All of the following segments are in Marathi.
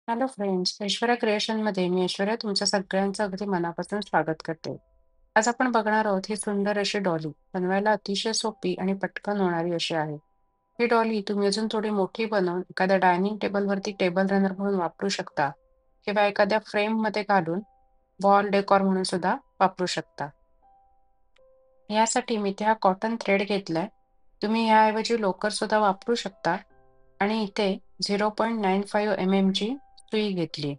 हॅलो फ्रेंड्स, ऐश्वर्या क्रिएशनमध्ये मी ऐश्वर्या तुमच्या सगळ्यांचं अगदी मनापासून स्वागत करते. आज आपण बघणार आहोत ही सुंदर अशी डॉली बनवायला अतिशय सोपी आणि पटकन होणारी अशी आहे. ही डॉली तुम्ही अजून थोडी मोठी बनवून एखाद्या डायनिंग टेबलवरती टेबल रनर म्हणून वापरू शकता किंवा एखाद्या फ्रेममध्ये घालून वॉल डेकॉर म्हणून सुद्धा वापरू शकता. यासाठी मी इथे हा कॉटन थ्रेड घेतलाय. तुम्ही याऐवजी लोकर सुद्धा वापरू शकता आणि इथे 0.95 mm ची सुई घेतली.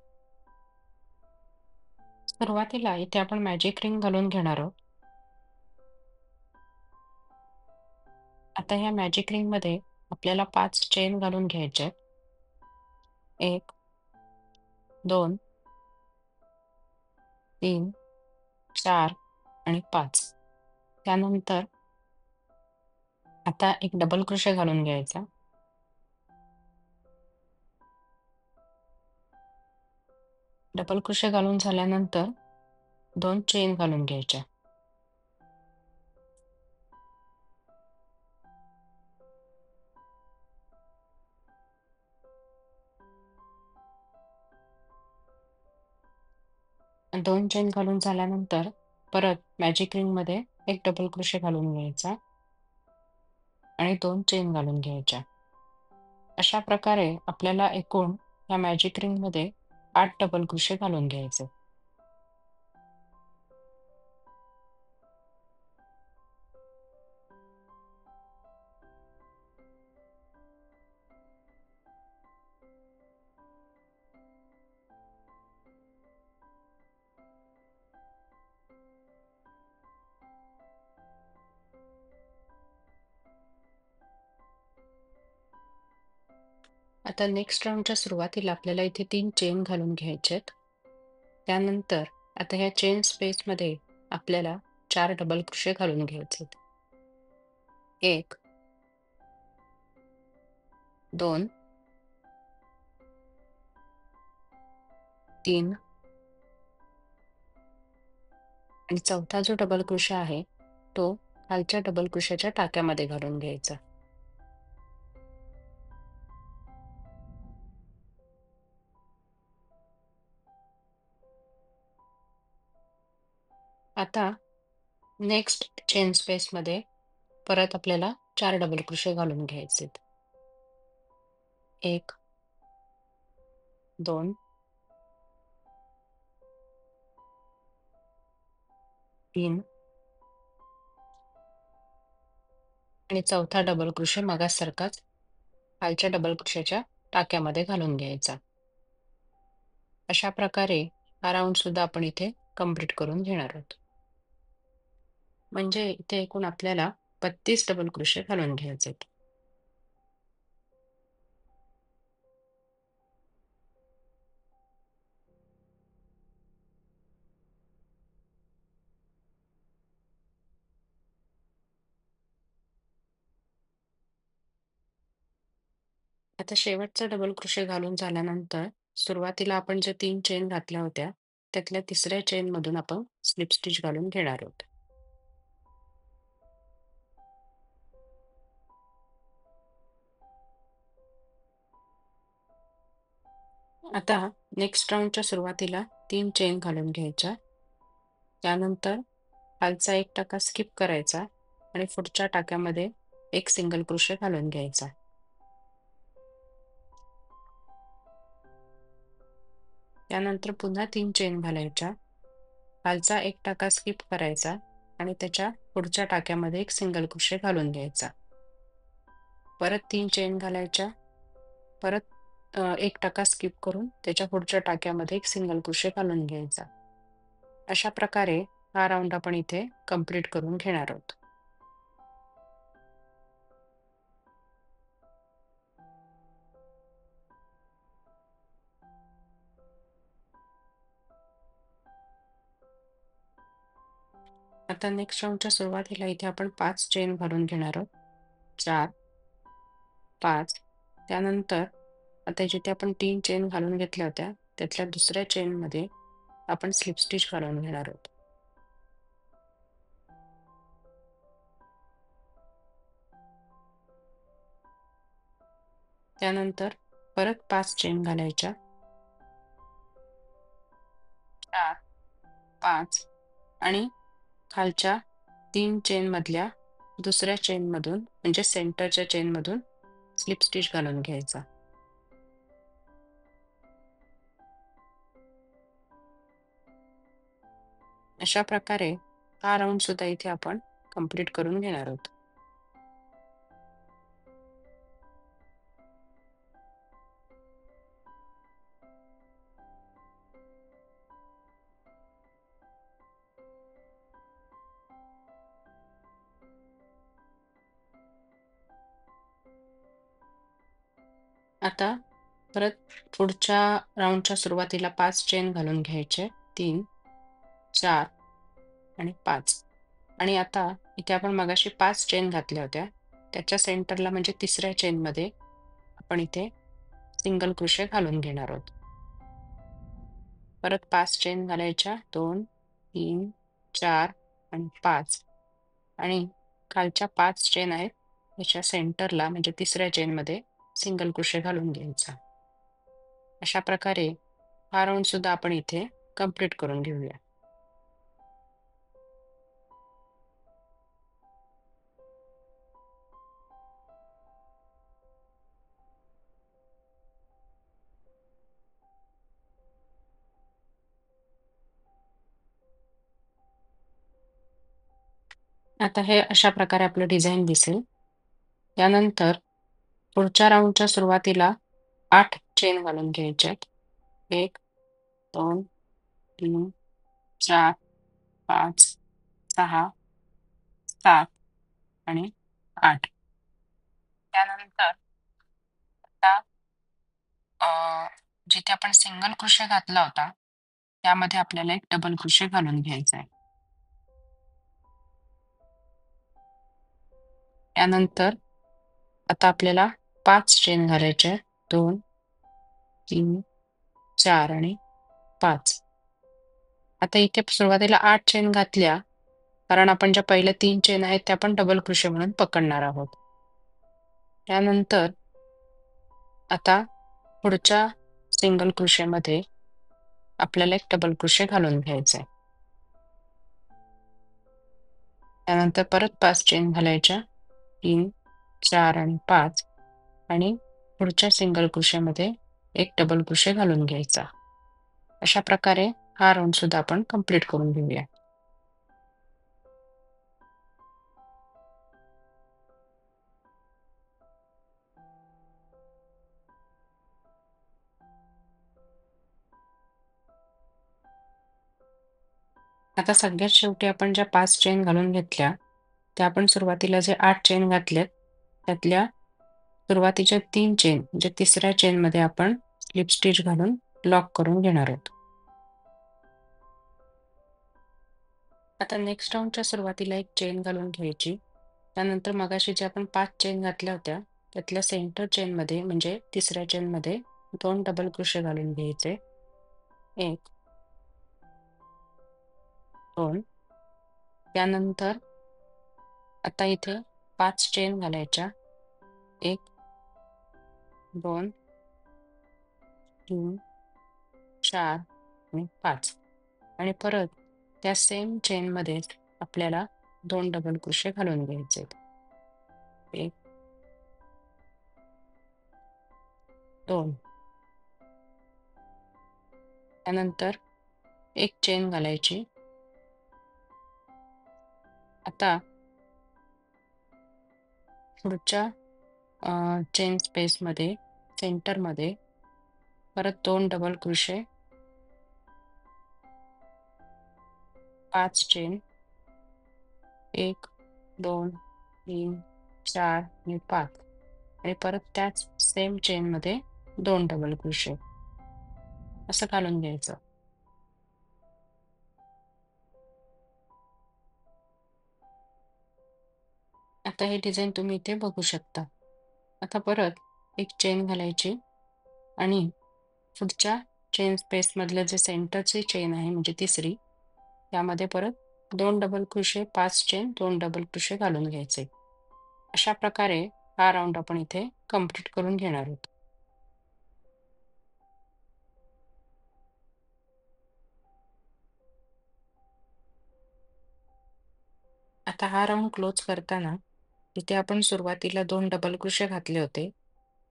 सुरुवातीला इथे आपण मॅजिक रिंग घालून घेणार आहोत. आता ह्या मॅजिक रिंग मध्ये आपल्याला 5 चेन घालून घ्यायचे आहेत. 1, 2, 3, 4 आणि 5. त्यानंतर आता एक डबल क्रोशे घालून घ्यायचा. डबल क्रोशे घालून झाल्यानंतर 2 चेन घालून घ्यायच्या. दोन चेन घालून झाल्यानंतर परत मॅजिक रिंग मध्ये एक डबल क्रोशे घालून घ्यायचा आणि 2 चेन घालून घ्यायच्या. अशा प्रकारे आपल्याला एकूण या मॅजिक रिंग मध्ये 8 डबल क्रोशे घालून घ्यायचे. आता नेक्स्ट राउंडच्या सुरुवातीला आपल्याला इथे 3 चेन घालून घ्यायचेत. त्यानंतर आता ह्या चेन स्पेसमध्ये आपल्याला 4 डबल क्रोशे घालून घ्यायचेत. 1, 2, 3 आणि चौथा जो डबल क्रोशा आहे तो खालच्या डबल क्रोशाच्या टाक्यामध्ये घालून घ्यायचा. आता नेक्स्ट चेन स्पेसमध्ये परत आपल्याला 4 डबल क्रोशे घालून घ्यायचेत. 1, 2, 3 आणि चौथा डबल क्रोशे मगाचसारखाच खालच्या डबल क्रोशाच्या टाक्यामध्ये घालून घ्यायचा. अशा प्रकारे हा राउंड सुद्धा आपण इथे कंप्लीट करून घेणार आहोत. म्हणजे इथे एकूण आपल्याला 32 डबल क्रोशे घालून घ्यायचेत. आता शेवटचा डबल क्रोशे घालून झाल्यानंतर सुरुवातीला आपण जे 3 चेन घातल्या होत्या त्यातल्या तिसऱ्या चेन मधून आपण स्लिप स्टिच घालून घेणार आहोत. आता नेक्स्ट राउंडच्या सुरुवातीला 3 चेन घालून घ्यायच्या. त्यानंतर खालचा एक टाका स्किप करायचा आणि पुढच्या टाक्यामध्ये एक सिंगल क्रोशे घालून घ्यायचा. त्यानंतर पुन्हा 3 चेन घालायच्या. खालचा एक टाका स्किप करायचा आणि त्याच्या पुढच्या टाक्यामध्ये एक सिंगल क्रोशे घालून घ्यायचा. परत 3 चेन घालायच्या. परत एक टाका स्किप करून त्याच्या पुढच्या टाक्यामध्ये एक सिंगल क्रोशे घालून घ्यायचा. अशा प्रकारे हा राउंड आपण इथे कंप्लीट करून घेणार आहोत. आता नेक्स्ट राउंडच्या सुरुवातीला इथे आपण 5 चेन घालून घेणार आहोत. 4, 5 त्यानंतर आता जिथे आपण 3 चेन घालून घेतल्या होत्या त्यातल्या दुसऱ्या चेनमध्ये आपण स्लिप स्टिच घालून घेणार आहोत. त्यानंतर परत 5 चेन घालायच्या. 4, 5 आणि खालच्या 3 चेनमधल्या दुसऱ्या चेनमधून म्हणजे सेंटरच्या चेनमधून स्लिप स्टिच घालून घ्यायचा. अशा प्रकारे हा राउंड सुद्धा इथे आपण कंप्लीट करून घेणार आहोत. आता परत पुढच्या राउंडच्या सुरुवातीला 5 चेन घालून घ्यायचे. 3, 4 आणि 5 आणि आता इथे आपण मगाशी 5 चेन घातल्या होत्या. त्याच्या सेंटरला म्हणजे तिसऱ्या चेनमध्ये आपण इथे सिंगल क्रोशे घालून घेणार आहोत. परत 5 चेन घालायच्या. 2, 3, 4 आणि 5 आणि खालच्या 5 चेन आहेत त्याच्या सेंटरला म्हणजे तिसऱ्या चेनमध्ये सिंगल क्रोशे घालून घ्यायचा. अशा प्रकारे हा राउंड सुद्धा आपण इथे कंप्लीट करून घेऊया. आता हे अशा प्रकारे आपलं डिझाइन दिसेल. त्यानंतर पुढच्या राउंडच्या सुरुवातीला 8 चेन घालून घ्यायचे आहेत. 1, 2, 3, 4, 5, 6, 7 आणि 8. त्यानंतर आता अ, जिथे आपण सिंगल क्रोशे घातला होता, त्यामध्ये आपल्याला एक डबल क्रोशे घालून घ्यायचा आहे. त्यानंतर आता आपल्याला 5 चेन घालायचे आहेत. 2, 3, 4 आणि 5. आता इथे सुरुवातीला 8 चेन घातल्या, कारण आपण ज्या पहिल्या 3 चेन आहेत त्या आपण डबल क्रोशे म्हणून पकडणार आहोत. त्यानंतर आता पुढच्या सिंगल क्रोशेमध्ये आपल्याला एक डबल क्रोशे घालून घ्यायचा आहे. त्यानंतर परत 5 चेन घालायच्या. 3, 4 आणि 5 आणि पुढच्या सिंगल क्रोशेमध्ये एक डबल क्रोशे घालून घ्यायचा. अशा प्रकारे हा राउंड सुद्धा आपण कंप्लीट करून घेऊया. आता सगळ्यात शेवटी आपण ज्या 5 चेन घालून घेतल्या, त्या आपण सुरुवातीला जे 8 चेन घातल्यात, त्यातल्या सुरुवातीच्या 3 चेन म्हणजे तिसऱ्या चेनमध्ये आपण स्लिप स्टिच घालून लॉक करून घेणार आहोत. आता नेक्स्ट राउंडच्या सुरुवातीला एक चेन घालून घ्यायची. त्यानंतर मगाशी जे आपण 5 चेन घातल्या होत्या, त्यातल्या सेंटर चेनमध्ये म्हणजे तिसऱ्या चेनमध्ये 2 डबल क्रोशे घालून घ्यायचे. 1, 2 त्यानंतर आता इथे 5 चेन घालायच्या. 1, 2, 3, 4 आणि 5 आणि परत त्या सेम चेनमध्येच आपल्याला 2 डबल क्रोशे घालून घ्यायचे आहेत. 1, 2 त्यानंतर एक चेन घालायची. आता पुढच्या चेन स्पेसमध्ये सेंटरमध्ये परत 2 डबल क्रोशे, 5 चेन, 1, 2, 3, 4 आणि 5 आणि परत त्याच सेम चेनमध्ये 2 डबल क्रोशे असं घालून घ्यायचं. आता हे डिझाइन तुम्ही इथे बघू शकता. आता परत एक चेन घालायची आणि पुढच्या चेन स्पेसमधलं जे सेंटरची चेन आहे म्हणजे तिसरी, त्यामध्ये परत 2 double crochet, 5 chain, 2 double crochet घालून घ्यायचे. अशा प्रकारे हा राउंड आपण इथे कंप्लीट करून घेणार आहोत. आता हा राउंड क्लोज करताना तिथे आपण सुरुवातीला 2 डबल क्रोशे घातले होते.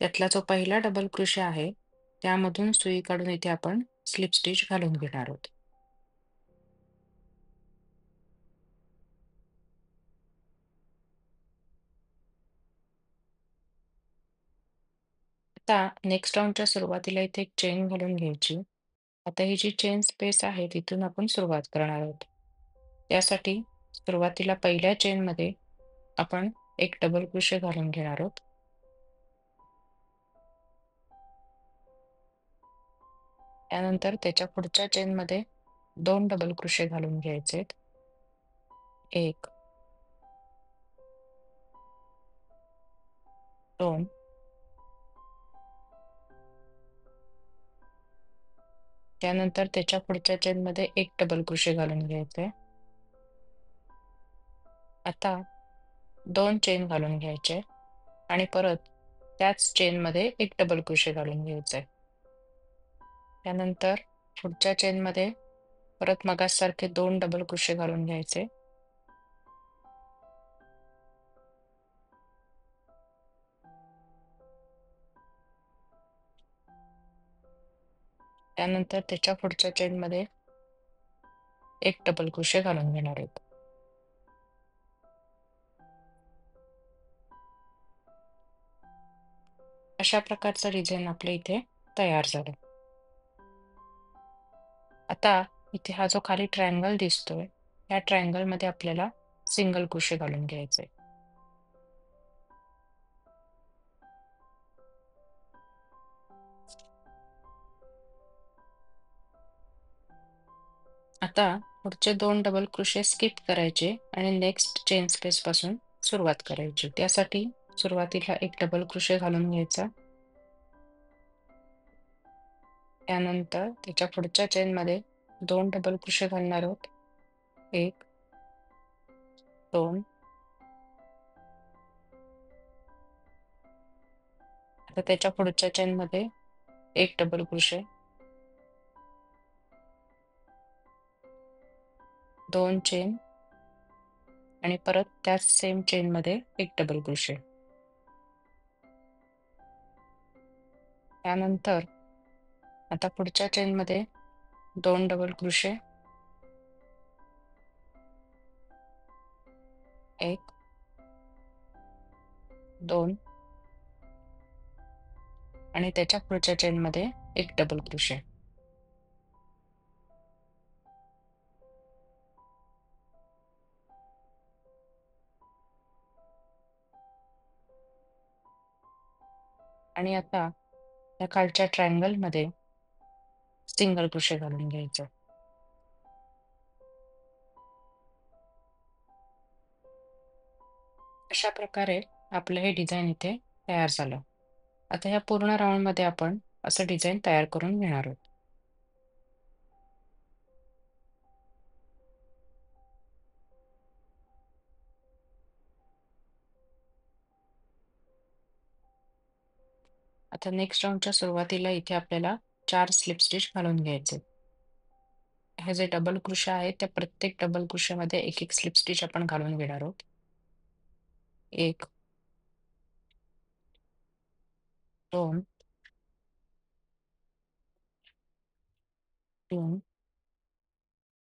त्यातला जो पहिला डबल क्रोशे आहे, त्यामधून सुई काढून इथे आपण स्लिप स्टिच घालून घेणार आहोत. आता नेक्स्ट राउंडच्या सुरुवातीला इथे एक चेन घालून घ्यायची. आता ही जी चेन स्पेस आहे तिथून आपण सुरुवात करणार आहोत. त्यासाठी सुरुवातीला पहिल्या चेनमध्ये आपण एक डबल क्रोशे घालून घेणार आहोत. त्यानंतर त्याच्या पुढच्या चेनमध्ये 2 डबल क्रोशे घालून घ्यायचेत. 1, 2 त्यानंतर त्याच्या पुढच्या चेनमध्ये एक डबल क्रोशे घालून घ्यायचे. आता 2 चेन घालून घ्यायचे आणि परत त्याच चेनमध्ये एक डबल क्रोशे घालून घ्यायचे. त्यानंतर पुढच्या चेनमध्ये परत मगाचसारखे 2 डबल क्रोशे घालून घ्यायचे. त्यानंतर त्याच्या पुढच्या चेनमध्ये एक डबल क्रोशे घालून घेणार आहोत. अशा प्रकारचं डिझाइन आपल्या इथे तयार झालं. आता इथे हा जो खाली ट्रायंगल दिसतोय, या ट्रायंगलमध्ये आपल्याला सिंगल क्रोशे घालून घ्यायचे. आता पुढचे 2 डबल क्रोशे स्किप करायचे आणि नेक्स्ट चेन स्पेस पासून सुरुवात करायची. त्यासाठी सुरुवातीला एक डबल क्रोशे घालून घ्यायचा. त्यानंतर त्याच्या पुढच्या चेनमध्ये 2 डबल क्रोशे घालणार आहोत. 1, 2 आता त्याच्या पुढच्या चेनमध्ये एक डबल क्रोशे, 2 चेन आणि परत त्याच सेम चेनमध्ये एक डबल क्रोशे. त्यानंतर आता पुढच्या चेनमध्ये 2 डबल क्रोशे, 1, 2 आणि त्याच्या पुढच्या चेनमध्ये एक डबल क्रोशे. आणि आता या खालच्या ट्रायंगलमध्ये सिंगल क्रोशे घालून घ्यायचं. अशा प्रकारे आपलं हे डिझाइन इथे तयार झालं. आता ह्या पूर्ण राउंडमध्ये आपण असं डिझाइन तयार करून घेणार आहोत. आता नेक्स्ट राउंडच्या सुरुवातीला इथे आपल्याला 4 स्लिप स्टिच घालून घ्यायचे. हे जे डबल क्रोशे आहेत त्या प्रत्येक डबल क्रोशेमध्ये एक एक स्लिप स्टिच आपण घालून घेणार आहोत. 1, 2, 3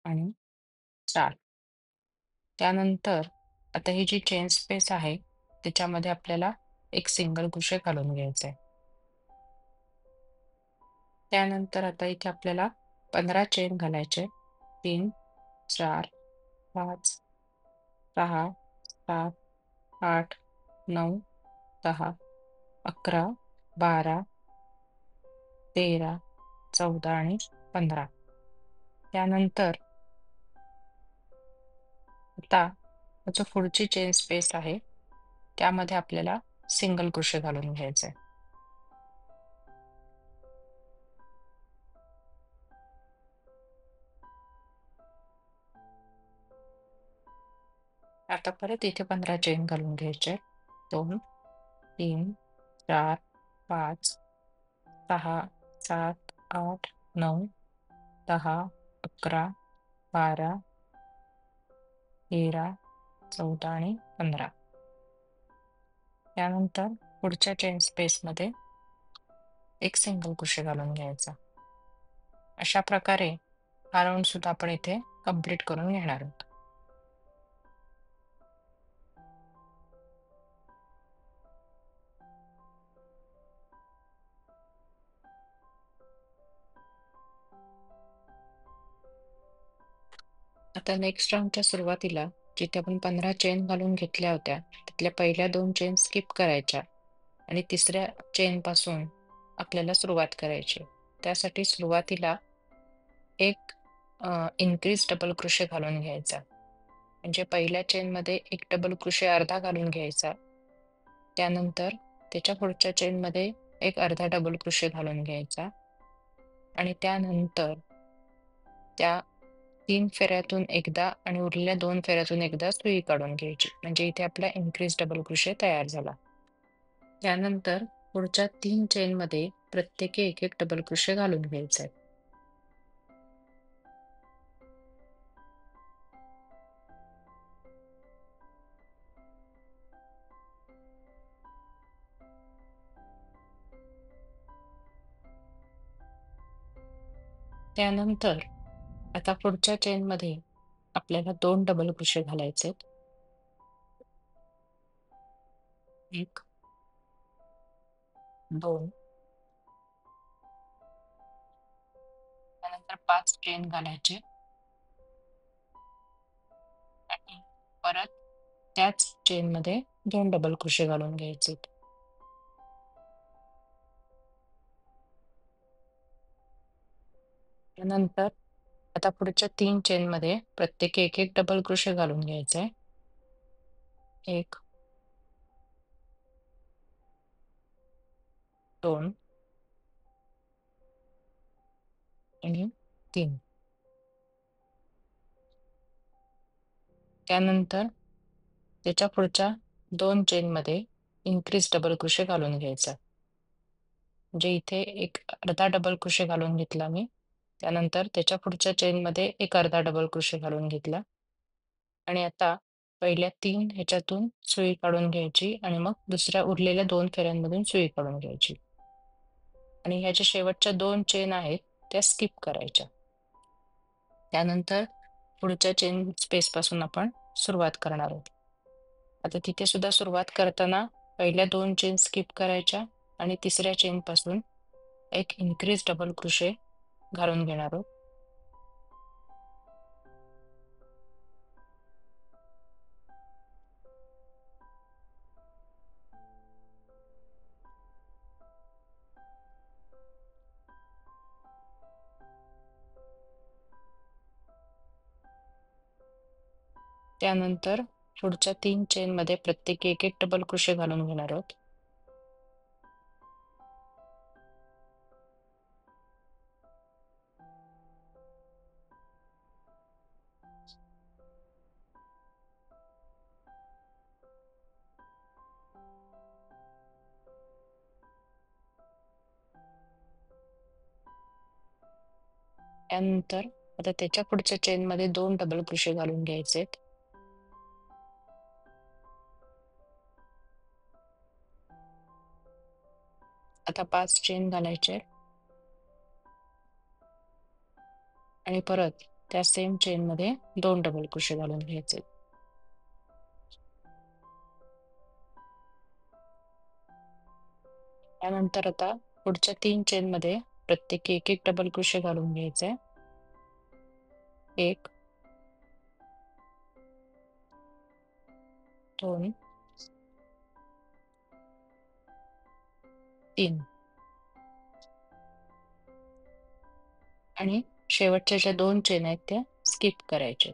आणि 4. त्यानंतर आता ही जी चेन स्पेस आहे त्याच्यामध्ये आपल्याला एक सिंगल क्रोशे घालून घ्यायचा आहे. त्यानंतर आता इथे आपल्याला 15 चेन घालायचे. 3, 4, 5, 6, 7, 8, 9, 10, 11, 12, 13, 14 आणि 15. त्यानंतर आता जो पुढची चेन स्पेस आहे त्यामध्ये आपल्याला सिंगल क्रोशे घालून घ्यायचे. आता परत इथे 15 चेन घालून घ्यायचे. 2, 3, 4, 5, 6, 7, 8, 9, 10, 11, 12, 13, 14 आणि 15. त्यानंतर पुढच्या चेन स्पेसमध्ये एक सिंगल क्रोशे घालून घ्यायचा. अशा प्रकारे हा राऊंड सुद्धा आपण इथे कंप्लीट करून घेणार आहोत. आता नेक्स्ट राऊंडच्या सुरुवातीला जिथे आपण 15 चेन घालून घेतल्या होत्या तिथल्या पहिल्या 2 चेन स्किप करायच्या आणि तिसऱ्या चेन पासून आपल्याला सुरुवात करायची. त्यासाठी सुरुवातीला एक इन्क्रीज डबल क्रोशे घालून घ्यायचा. म्हणजे पहिल्या चेनमध्ये एक डबल क्रोशे अर्धा घालून घ्यायचा. त्यानंतर त्याच्या पुढच्या चेनमध्ये एक अर्धा डबल क्रोशे घालून घ्यायचा आणि त्यानंतर त्या 3 फेऱ्यातून एकदा आणि उरलेल्या 2 फेऱ्यातून एकदा सुई काढून घ्यायची. म्हणजे इथे आपला इन्क्रीज डबल क्रोशे तयार झाला. त्यानंतर पुढच्या 3 चेनमध्ये प्रत्येकी एक एक डबल क्रोशे घालून घ्यायचे. त्यानंतर आता पुढच्या चेनमध्ये आपल्याला 2 डबल क्रोशे घालायचे. 1 2 त्यानंतर 5 चेन घालायचे आणि परत त्याच चेनमध्ये 2 डबल क्रोशे घालून घ्यायचे. त्यानंतर आता पुढच्या 3 चेनमध्ये प्रत्येकी एक एक डबल क्रोशे घालून घ्यायचे. 1 2 आणि 3. त्यानंतर त्याच्या पुढच्या 2 चेनमध्ये इन्क्रीज डबल क्रोशे घालून घ्यायचा. म्हणजे इथे एक अर्धा डबल क्रोशे घालून घेतला मी. त्यानंतर त्याच्या पुढच्या चेनमध्ये एक अर्धा डबल क्रोशे घालून घेतला आणि आता पहिल्या 3 ह्याच्यातून सुई काढून घ्यायची आणि मग दुसऱ्या उरलेल्या 2 फेऱ्यांमधून सुई काढून घ्यायची आणि ह्या ज्या शेवटच्या 2 चेन आहेत त्या स्किप करायच्या. त्यानंतर पुढच्या चेन स्पेस पासून आपण सुरुवात करणार आहोत. आता तिथे सुद्धा सुरुवात करताना पहिल्या 2 चेन स्किप करायच्या आणि तिसऱ्या चेन पासून एक इन्क्रीज डबल क्रोशे घालून घेणार आहोत. त्यानंतर पुढच्या 3 चेनमध्ये प्रत्येकी एक एक डबल क्रोशे घालून घेणार आहोत. त्यानंतर आता त्याच्या पुढच्या चेनमध्ये 2 डबल क्रोशे घालून घ्यायचेत. आता 5 चेन घालायचे आणि परत त्या सेम चेनमध्ये 2 डबल क्रोशे घालून घ्यायचे. त्यानंतर आता पुढच्या 3 चेनमध्ये प्रत्येकी एक एक डबल क्रोशे घालून घ्यायचे. 1 2 3 आणि शेवटच्या ज्या 2 चेन आहेत त्या स्किप करायच्या.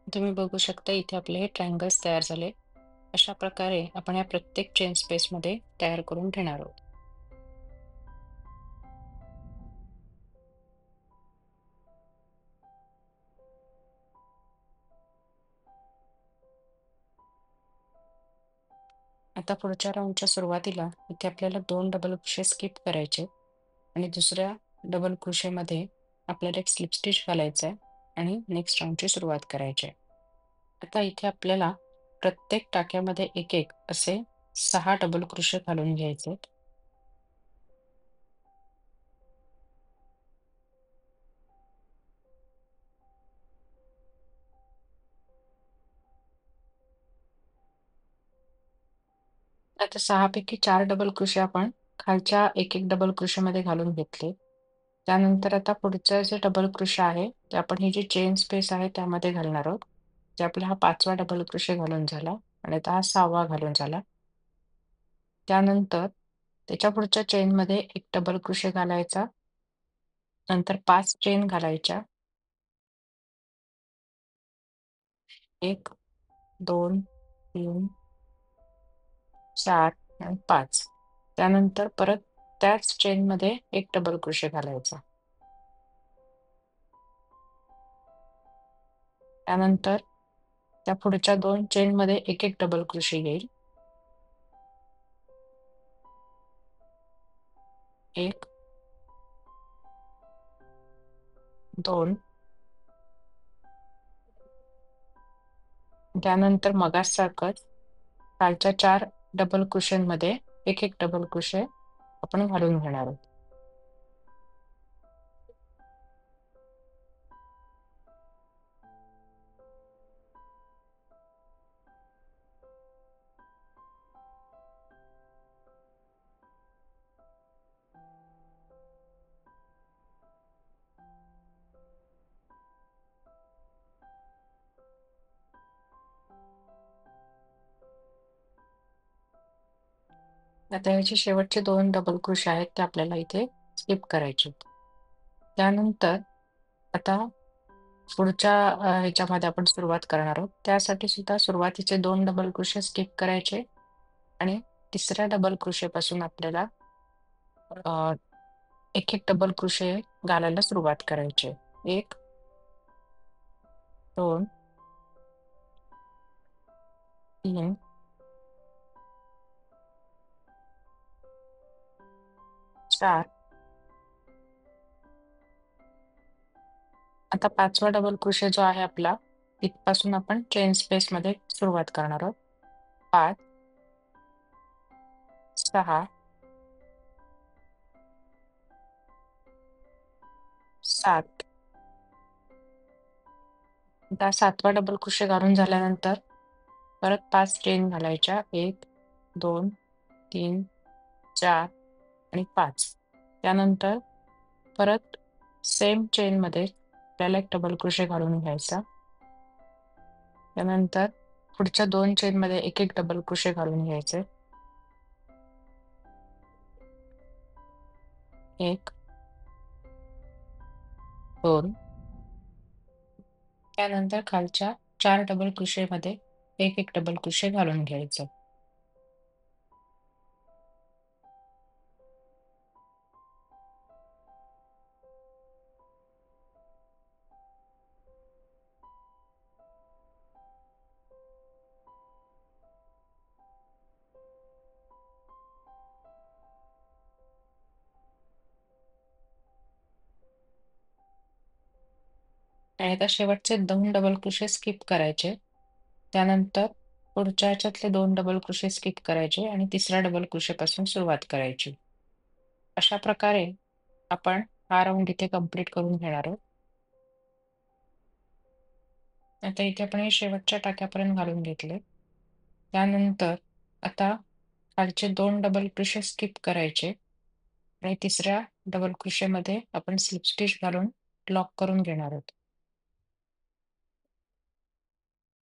तुम्ही बघू शकता इथे आपले हे ट्रायंगल्स तयार झाले. अशा प्रकारे आपण या प्रत्येक चेन स्पेसमध्ये तयार करून घेणार आहोत. आता पुढच्या राऊंडच्या सुरुवातीला इथे आपल्याला 2 डबल क्रोशे स्किप करायचे आणि दुसऱ्या डबल क्रोशेमध्ये आपल्याला एक स्लिप स्टिच घालायचं आहे आणि नेक्स्ट राऊंडची सुरुवात करायची आहे. आता इथे आपल्याला प्रत्येक टाक्यामध्ये एक एक असे 6 डबल क्रोशे घालून घ्यायचे. आता 6 पैकी 4 डबल क्रोशे आपण खालच्या एक डबल क्रोशेमध्ये घालून घेतले. त्यानंतर आता पुढचं जे डबल क्रोशे आहे ते आपण ही जी चेन स्पेस आहे त्यामध्ये घालणार आहोत. जे आपला हा 5वा डबल क्रोशे घालून झाला आणि आता हा 6वा घालून झाला. त्यानंतर त्याच्या पुढच्या चेनमध्ये एक डबल क्रोशे घालायचा. नंतर 5 चेन घालायच्या. 1, 2, 3, 4 आणि 5. त्यानंतर परत त्याच चेनमध्ये एक डबल क्रोशे घालायचा. त्यानंतर त्या पुढच्या 2 चेनमध्ये एक डबल क्रोशे येईल. 1, 2. त्यानंतर मगाचसारखंच खालच्या 4 डबल क्रोशेमध्ये एक डबल क्रोशे आपण घालून घेणार आहोत. आता ह्याचे शेवटचे 2 डबल क्रोशे आहेत ते आपल्याला इथे स्किप करायचे आहेत. त्यानंतर आता पुढच्या ह्याच्यामध्ये आपण सुरुवात करणार आहोत. त्यासाठी सुद्धा सुरुवातीचे 2 डबल क्रोशे स्किप करायचे आणि तिसऱ्या डबल क्रोशेपासून आपल्याला एक डबल क्रोशे घालायला सुरुवात करायची आहे. 1, 2, 3, 4. आता 5वा डबल क्रोशे जो आहे आपला, तिथपासून आपण चेन स्पेसमध्ये सुरुवात करणार आहोत. 5, 6, 7. आता 7वा डबल क्रोशे घालून झाल्यानंतर परत 5 चेन घालायच्या. 1, 2, 3, 4 आणि 5. त्यानंतर परत सेम चेनमध्ये आपल्याला एक डबल क्रोशे घालून घ्यायचा. त्यानंतर पुढच्या 2 चेनमध्ये एक डबल क्रोशे घालून घ्यायचे. 1, 2. त्यानंतर खालच्या 4 डबल क्रोशेमध्ये एक डबल क्रोशे घालून घ्यायचं. आणि आता शेवटचे 2 डबल क्रोशे स्किप करायचे. त्यानंतर पुढच्या ह्याच्यातले 2 डबल क्रोशे स्किप करायचे आणि तिसऱ्या डबल क्रोशेपासून सुरुवात करायची. अशा प्रकारे आपण हा राउंड इथे कंप्लीट करून घेणार आहोत. आता इथे आपण हे शेवटच्या टाक्यापर्यंत घालून घेतले. त्यानंतर आता खालचे 2 डबल क्रोशे स्किप करायचे आणि तिसऱ्या डबल क्रोशेमध्ये आपण स्लिप स्टिच घालून लॉक करून घेणार आहोत.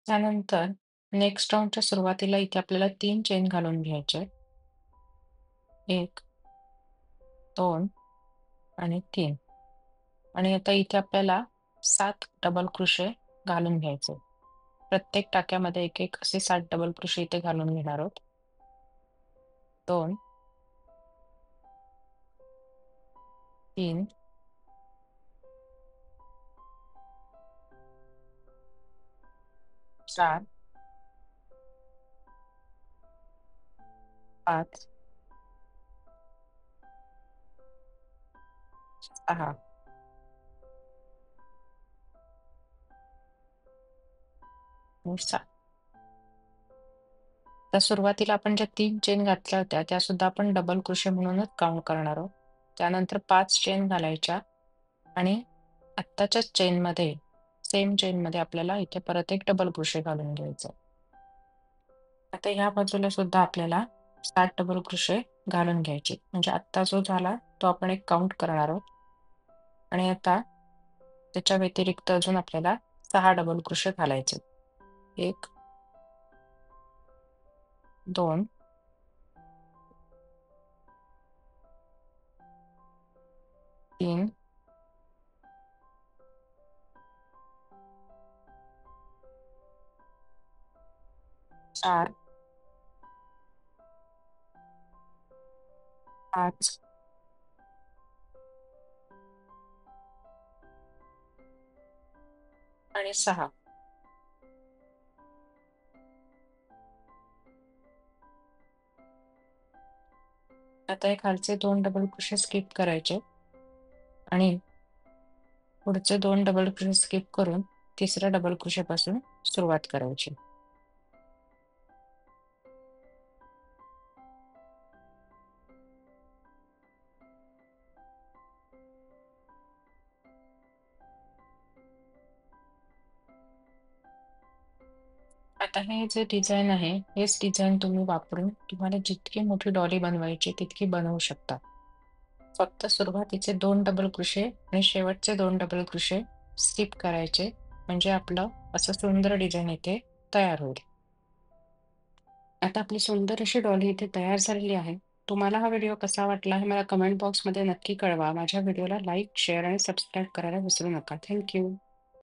त्यानंतर नेक्स्ट राउंडच्या सुरुवातीला इथे आपल्याला 3 चेन घालून घ्यायचे. 1, 2 आणि 3. आणि आता इथे आपल्याला 7 डबल क्रोशे घालून घ्यायचे. प्रत्येक टाक्यामध्ये एक असे 7 डबल क्रोशे इथे घालून घेणार आहोत. 2, 3, 4 5, 6 आणि 7. तर सुरुवातीला आपण ज्या 3 चेन घातल्या होत्या, त्या सुद्धा आपण डबल क्रोशे म्हणूनच काउंट करणार आहोत. त्यानंतर 5 चेन घालायच्या आणि आत्ताच्याच चेनमध्ये, सेम चेनमध्ये आपल्याला इथे परत एक डबल क्रोशे घालून घ्यायचं. आता ह्या बाजूला सुद्धा आपल्याला 7 डबल क्रोशे घालून घ्यायचे. म्हणजे आत्ता जो झाला तो आपण एक काउंट करणार आहोत आणि आता त्याच्या व्यतिरिक्त अजून आपल्याला 6 डबल क्रोशे घालायचे. 1, 2, 3, 4, 5 आणि 6. आता हे खालचे 2 डबल क्रोशे स्किप करायचे आणि पुढचे 2 डबल क्रोशे स्किप करून तिसऱ्या डबल क्रोशेपासून सुरुवात करायची. आता हे जे डिझाइन आहे, हेच डिझाइन तुम्ही वापरून तुम्हाला जितकी मोठी डॉली बनवायची तितकी बनवू शकता. फक्त सुरुवातीचे 2 डबल क्रोशे आणि शेवटचे 2 डबल क्रोशे स्किप करायचे, म्हणजे आपलं असं सुंदर डिझाइन इथे तयार होईल. आता आपली सुंदर अशी डॉली इथे तयार झालेली आहे. तुम्हाला हा व्हिडिओ कसा वाटला हे मला कमेंट बॉक्समध्ये नक्की कळवा. माझ्या व्हिडिओला लाईक, शेअर आणि सबस्क्राईब करायला विसरू नका. थँक